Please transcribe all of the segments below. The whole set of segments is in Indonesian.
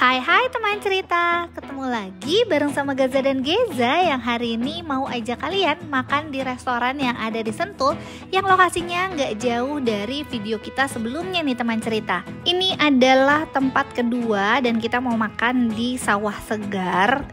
Hai teman cerita, ketemu lagi bareng sama Gaza dan Geza yang hari ini mau ajak kalian makan di restoran yang ada di Sentul yang lokasinya nggak jauh dari video kita sebelumnya nih teman cerita. Ini adalah tempat kedua dan kita mau makan di Sawah Segar.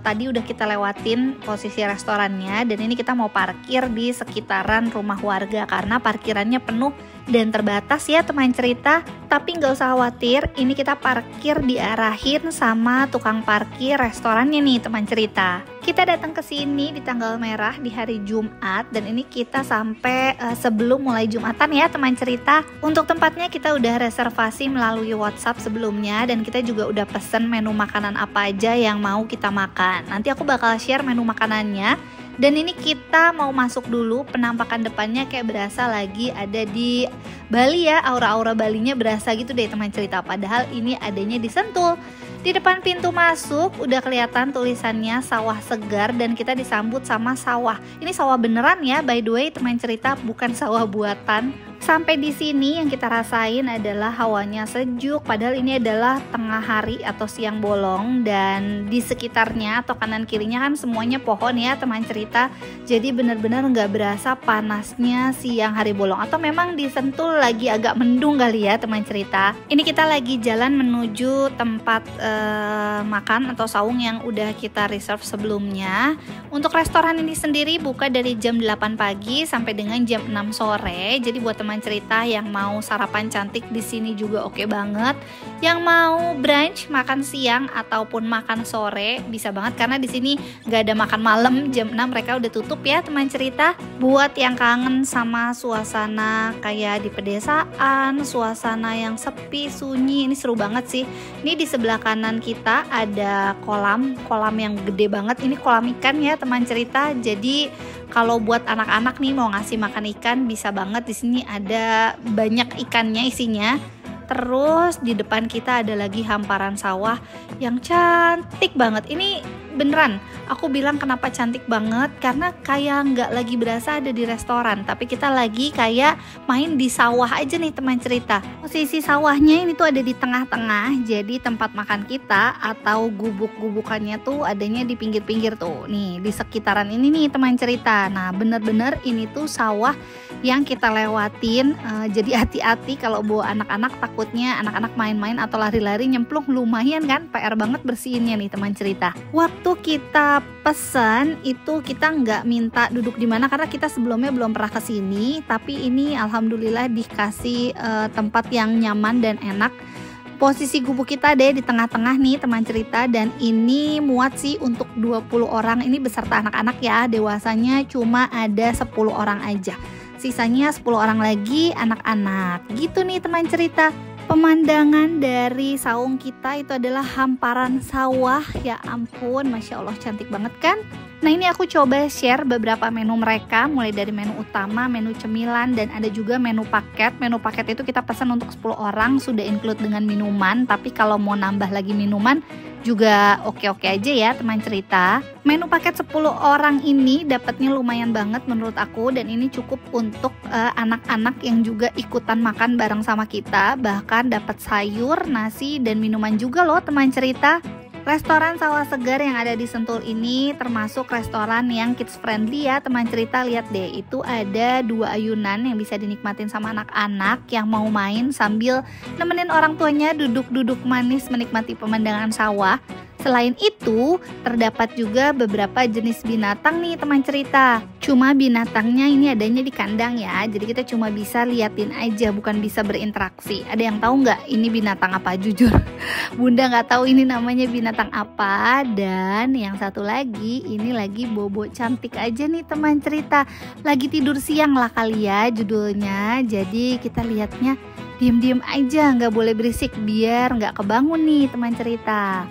Tadi udah kita lewatin posisi restorannya dan ini kita mau parkir di sekitaran rumah warga karena parkirannya penuh dan terbatas ya teman cerita. Tapi nggak usah khawatir, ini kita parkir diarahin sama tukang parkir restorannya nih teman cerita. Kita datang ke sini di tanggal merah di hari Jumat dan ini kita sampai sebelum mulai Jumatan ya teman cerita. Untuk tempatnya kita udah reservasi melalui WhatsApp sebelumnya dan kita juga udah pesen menu makanan apa aja yang mau kita makan. Nanti aku bakal share menu makanannya. Dan ini kita mau masuk dulu, penampakan depannya kayak berasa lagi ada di Bali ya, aura-aura Balinya berasa gitu deh teman cerita. Padahal ini adanya di Sentul. Di depan pintu masuk udah kelihatan tulisannya Sawah Segar dan kita disambut sama sawah. Ini sawah beneran ya, by the way teman cerita, bukan sawah buatan. Sampai di sini yang kita rasain adalah hawanya sejuk, padahal ini adalah tengah hari atau siang bolong dan di sekitarnya atau kanan kirinya kan semuanya pohon ya teman cerita. Jadi benar-benar nggak berasa panasnya siang hari bolong, atau memang di Sentul lagi agak mendung kali ya teman cerita. Ini kita lagi jalan menuju tempat makan atau saung yang udah kita reserve sebelumnya. Untuk restoran ini sendiri buka dari jam 8 pagi sampai dengan jam 6 sore. Jadi buat teman cerita yang mau sarapan cantik di sini juga oke banget. Yang mau brunch, makan siang ataupun makan sore bisa banget karena di sini nggak ada makan malam. Jam 6 mereka udah tutup ya teman cerita. Buat yang kangen sama suasana kayak di pedesaan, suasana yang sepi, sunyi, ini seru banget sih. Ini di sebelah kanan kita ada kolam yang gede banget. Ini kolam ikan ya teman cerita. Jadi kalau buat anak-anak nih mau ngasih makan ikan bisa banget, di sini ada banyak ikannya isinya. Terus di depan kita ada lagi hamparan sawah yang cantik banget. Ini beneran aku bilang kenapa cantik banget, karena kayak nggak lagi berasa ada di restoran, tapi kita lagi kayak main di sawah aja nih teman cerita. Posisi sawahnya ini tuh ada di tengah-tengah, jadi tempat makan kita atau gubuk-gubukannya tuh adanya di pinggir-pinggir tuh nih di sekitaran ini nih teman cerita. Nah bener-bener ini tuh sawah yang kita lewatin, jadi hati-hati kalau bawa anak-anak, takutnya anak-anak main-main atau lari-lari nyemplung, lumayan kan PR banget bersihinnya nih teman cerita. Waktu kita pesan itu kita nggak minta duduk di mana karena kita sebelumnya belum pernah kesini, tapi ini alhamdulillah dikasih tempat yang nyaman dan enak. Posisi gubuk kita ada di tengah-tengah nih teman cerita, dan ini muat sih untuk 20 orang, ini beserta anak-anak ya, dewasanya cuma ada 10 orang aja, sisanya 10 orang lagi anak-anak gitu nih teman cerita. Pemandangan dari saung kita itu adalah hamparan sawah, ya ampun Masya Allah cantik banget kan. Nah ini aku coba share beberapa menu mereka, mulai dari menu utama, menu cemilan, dan ada juga menu paket. Menu paket itu kita pesan untuk 10 orang, sudah include dengan minuman, tapi kalau mau nambah lagi minuman juga oke-oke aja ya teman cerita. Menu paket 10 orang ini dapatnya lumayan banget menurut aku, dan ini cukup untuk anak-anak yang juga ikutan makan bareng sama kita. Bahkan dapat sayur, nasi, dan minuman juga loh teman cerita. Restoran Sawah Segar yang ada di Sentul ini termasuk restoran yang kids friendly ya teman cerita. Lihat deh, itu ada 2 ayunan yang bisa dinikmatin sama anak-anak yang mau main sambil nemenin orang tuanya duduk-duduk manis menikmati pemandangan sawah. Selain itu, terdapat juga beberapa jenis binatang nih teman cerita. Cuma binatangnya ini adanya di kandang ya, jadi kita cuma bisa liatin aja, bukan bisa berinteraksi. Ada yang tahu nggak ini binatang apa? Jujur, Bunda nggak tahu ini namanya binatang apa. Dan yang satu lagi, ini lagi bobo cantik aja nih teman cerita. Lagi tidur siang lah kali ya judulnya. Jadi kita lihatnya diem-diem aja, nggak boleh berisik biar nggak kebangun nih teman cerita.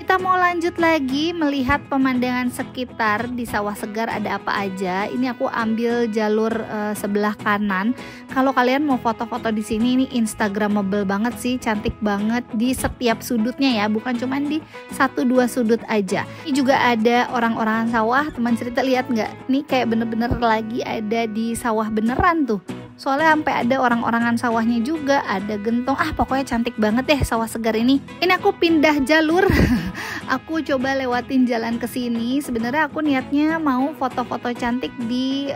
Kita mau lanjut lagi melihat pemandangan sekitar di Sawah Segar ada apa aja. Ini aku ambil jalur sebelah kanan. Kalau kalian mau foto-foto di sini, ini instagramable banget sih, cantik banget di setiap sudutnya ya, bukan cuma di 1-2 sudut aja. Ini juga ada orang-orang sawah, teman cerita lihat nggak? Nih kayak bener-bener lagi ada di sawah beneran tuh. Soalnya sampai ada orang-orangan sawahnya juga, ada gentong. Pokoknya cantik banget deh sawah segar ini. Ini aku pindah jalur. Aku coba lewatin jalan ke sini. Sebenarnya aku niatnya mau foto-foto cantik di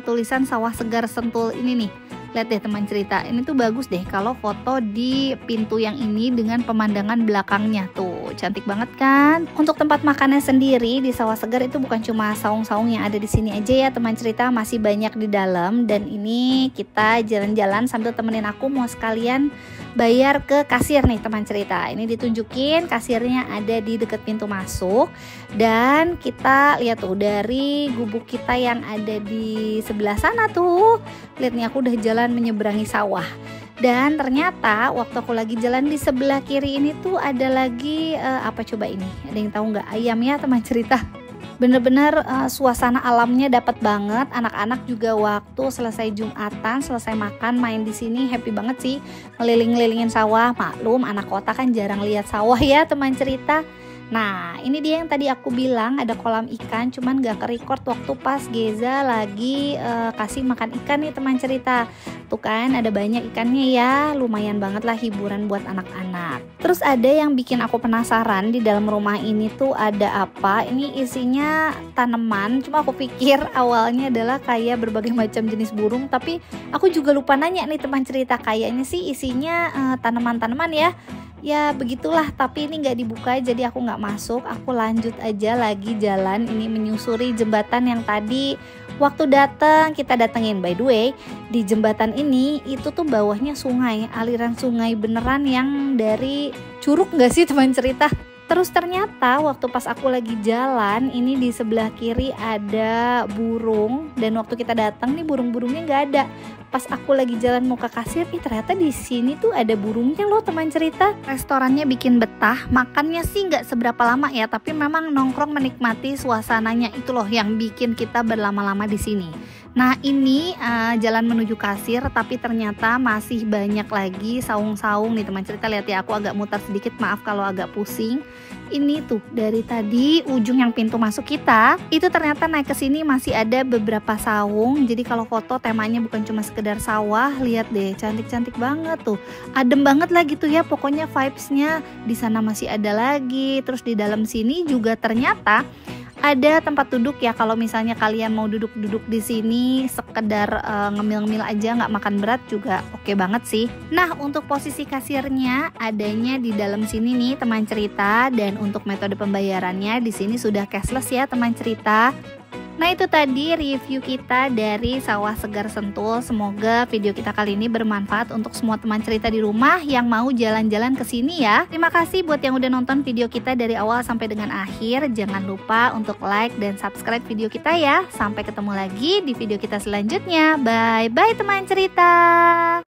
tulisan Sawah Segar Sentul ini nih. Lihat deh teman cerita, ini tuh bagus deh kalau foto di pintu yang ini dengan pemandangan belakangnya. Tuh, cantik banget kan? Untuk tempat makannya sendiri di Sawah Segar itu bukan cuma saung-saung yang ada di sini aja ya teman cerita, masih banyak di dalam. Dan ini kita jalan-jalan sambil temenin aku mau sekalian bayar ke kasir nih teman cerita. Ini ditunjukin kasirnya ada di dekat pintu masuk. Dan kita lihat tuh dari gubuk kita yang ada di sebelah sana tuh. Lihat nih aku udah jalan menyeberangi sawah. Dan ternyata waktu aku lagi jalan di sebelah kiri ini tuh ada lagi apa coba ini? Ada yang tahu nggak? Ayam ya teman cerita. Bener-bener suasana alamnya dapat banget. Anak-anak juga waktu selesai Jumatan, selesai makan main di sini happy banget sih, ngeliling-ngelilingin sawah. Maklum anak kota kan jarang lihat sawah ya teman cerita. Nah ini dia yang tadi aku bilang ada kolam ikan, cuman gak ke-record waktu pas Geza lagi kasih makan ikan nih teman cerita. Tuh kan ada banyak ikannya ya, lumayan banget lah hiburan buat anak-anak. Terus ada yang bikin aku penasaran, di dalam rumah ini tuh ada apa? Ini isinya tanaman, cuma aku pikir awalnya adalah kayak berbagai macam jenis burung, tapi aku juga lupa nanya nih teman cerita, kayaknya sih isinya tanaman-tanaman ya. Ya begitulah, tapi ini nggak dibuka jadi aku nggak masuk. Aku lanjut aja lagi jalan ini menyusuri jembatan yang tadi waktu kita datengin. By the way, di jembatan ini itu tuh bawahnya sungai, aliran sungai beneran yang dari curug nggak sih teman cerita. Terus ternyata waktu pas aku lagi jalan ini di sebelah kiri ada burung, dan waktu kita datang nih burung-burungnya nggak ada. Pas aku lagi jalan mau ke kasir, ternyata di sini tuh ada burungnya loh teman cerita. Restorannya bikin betah, makannya sih nggak seberapa lama ya, tapi memang nongkrong menikmati suasananya itu loh yang bikin kita berlama-lama di sini. Nah ini jalan menuju kasir, tapi ternyata masih banyak lagi saung-saung nih teman cerita. Lihat ya, aku agak mutar sedikit, maaf kalau agak pusing. Ini tuh dari tadi ujung yang pintu masuk kita itu ternyata naik ke sini masih ada beberapa saung. Jadi kalau foto temanya bukan cuma sekedar sawah. Lihat deh, cantik-cantik banget tuh, adem banget lah gitu ya. Pokoknya vibesnya di sana masih ada lagi. Terus di dalam sini juga ternyata ada tempat duduk ya, kalau misalnya kalian mau duduk-duduk di sini sekedar ngemil-ngemil aja, nggak makan berat juga oke banget sih. Nah untuk posisi kasirnya adanya di dalam sini nih teman cerita, dan untuk metode pembayarannya di sini sudah cashless ya teman cerita. Nah itu tadi review kita dari Sawah Segar Sentul. Semoga video kita kali ini bermanfaat untuk semua teman cerita di rumah yang mau jalan-jalan ke sini ya. Terima kasih buat yang udah nonton video kita dari awal sampai dengan akhir. Jangan lupa untuk like dan subscribe video kita ya. Sampai ketemu lagi di video kita selanjutnya. Bye-bye teman cerita.